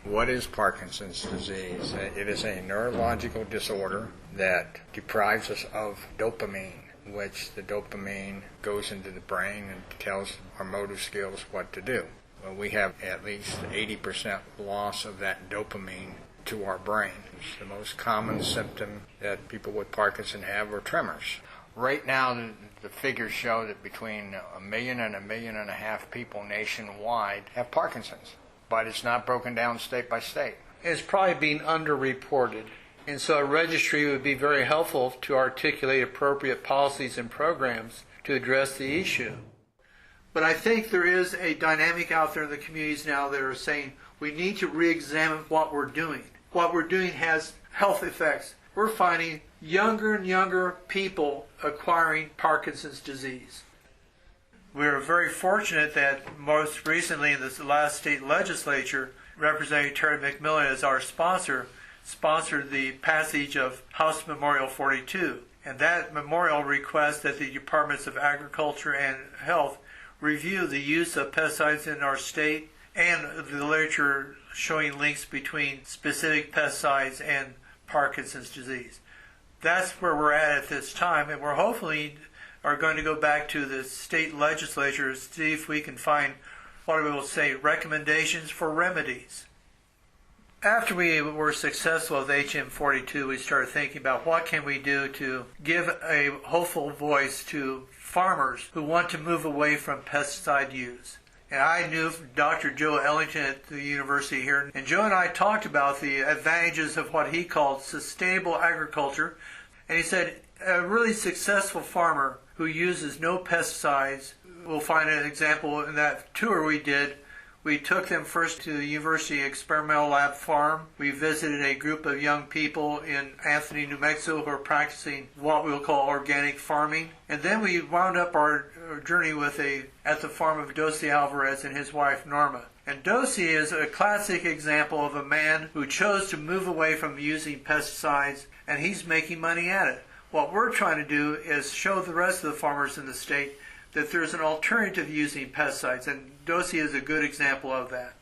What is Parkinson's disease? It is a neurological disorder that deprives us of dopamine, which the dopamine goes into the brain and tells our motor skills what to do. Well, we have at least 80% loss of that dopamine to our brain. It's the most common symptom that people with Parkinson have are tremors. Right now, the figures show that between 1 million and 1.5 million people nationwide have Parkinson's, but it's not broken down state by state. It's probably being underreported, and so a registry would be very helpful to articulate appropriate policies and programs to address the issue. But I think there is a dynamic out there in the communities now that are saying we need to re-examine what we're doing. What we're doing has health effects. We're finding younger and younger people acquiring Parkinson's disease. We're very fortunate that most recently in this last state legislature, Representative Terry McMillan, as our sponsor, sponsored the passage of House Memorial 42. And that memorial requests that the Departments of Agriculture and Health review the use of pesticides in our state and the literature showing links between specific pesticides and Parkinson's disease. That's where we're at this time, and we're hopefully are going to go back to the state legislature to see if we can find, what we will say, recommendations for remedies. After we were successful with HM42, we started thinking about what can we do to give a hopeful voice to farmers who want to move away from pesticide use. And I knew Dr. Joe Ellington at the university here, and Joe and I talked about the advantages of what he called sustainable agriculture. And he said a really successful farmer who uses no pesticides, we'll find an example in that tour we did. We took them first to the University Experimental Lab Farm. We visited a group of young people in Anthony, New Mexico who are practicing what we'll call organic farming. And then we wound up our journey at the farm of Dosi Alvarez and his wife Norma. And Dosi is a classic example of a man who chose to move away from using pesticides, and he's making money at it. What we're trying to do is show the rest of the farmers in the state that there's an alternative using pesticides, and Dosi is a good example of that.